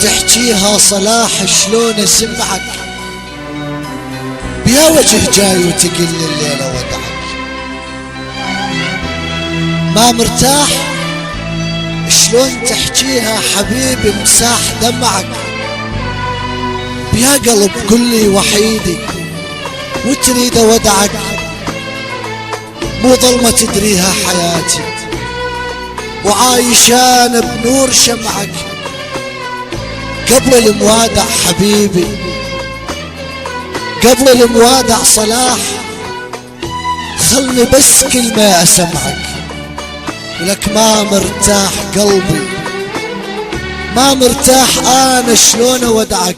تحجيها صلاح شلون اسمعك، بيا وجه جاي وتقل الليلة ودعك. ما مرتاح شلون تحجيها حبيبي مساح دمعك، بيا قلب كلي وحيدي وتريد ودعك. مو ظلمة تدريها حياتي وعايشان بنور شمعك، قبل الموادع حبيبي قبل الموادع صلاح، خلني بس كلمة اسمعك. ولك ما مرتاح قلبي ما مرتاح انا شلون اودعك.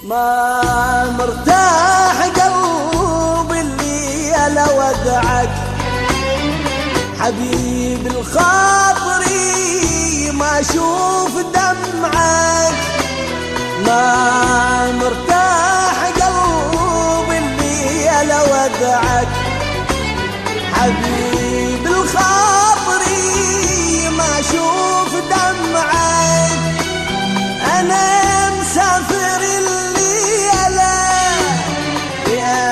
ما مرتاح قلبي اللي انا ودعك، حبيب الخاطري ما اشوف دمعك. ما مرتاح قلبي اللي انا ودعك، حبيب الخاطري ما اشوف دمعك. انا مسافر الليلة يا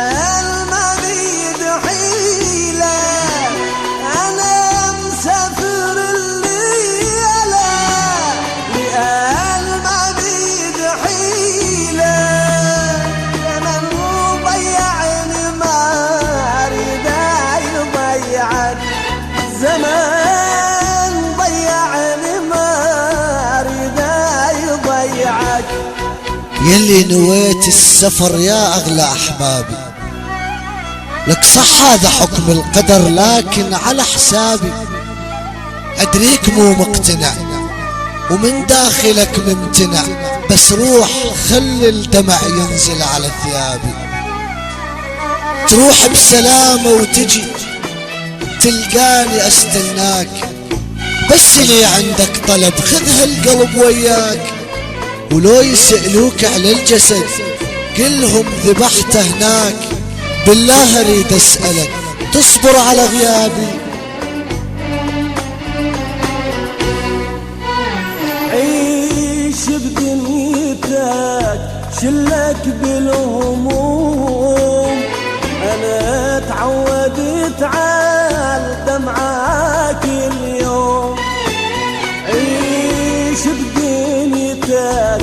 المريض حيلة، انا مسافر الليلة يا المريض حيلة. انا ضيعني ما اريد يضيعك، زمان ضيعني ما اريد يضيعك. يلي نويت السفر يا اغلى احبابي، لك صح هذا حكم القدر لكن على حسابي. ادريك مو مقتنع ومن داخلك ممتنع، بس روح خلي الدمع ينزل على ثيابي. تروح بسلامة وتجي تلقاني استناك، بس لي عندك طلب خذ هالقلب وياك. ولو يسألوك على الجسد قلهم ذبحته هناك، بالله اريد اسألك تصبر على غيابي. عيش بدنيتك شلك بالهموم، انا تعودت على دمعك اليوم. عيش بدنيتك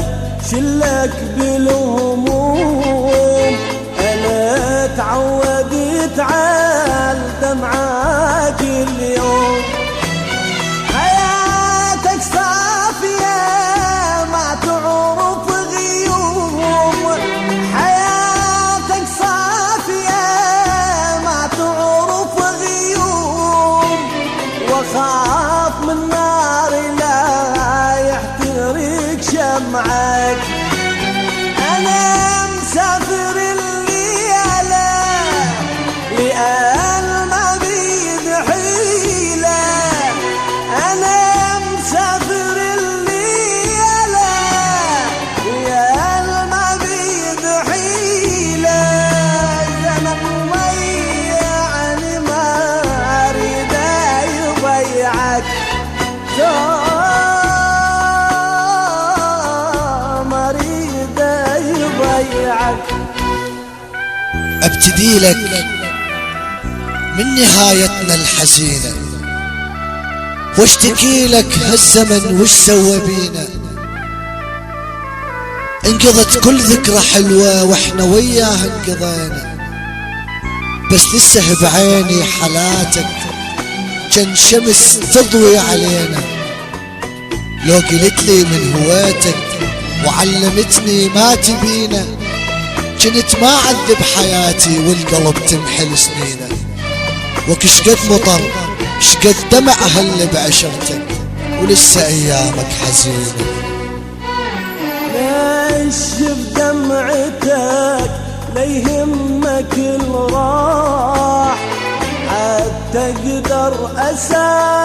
شلك بالهموم، انا تعودت على دمعك اليوم. حياتك صافية ما تعرف غيوم، حياتك صافية ما تعرف غيوم. واخاف من نار لا يحترق شمعك، انا مسافر الليلة لأن ما بيد حيلة. انا مسافر الليلة لأن ما بيد حيلة. زمن ضيعني ما اريد يضيعك، ما اريد يضيعك. ابتدي لك من نهايتنا الحزينة واشتكي لك هالزمن وش سوى بينا. انقضت كل ذكرى حلوة واحنا وياها انقضينا، بس لسه بعيني حالاتك كان شمس تضوي علينا. لو قلت لي من هويتك وعلمتني ما تبينا، كنت ما اعذب حياتي والقلب تمحل سنينه. وكشقد مطر شقد دمع هل بعشرتك ولسه ايامك حزينه. ليش بدمعتك لا يهمك الراح، حتى اقدر اسافر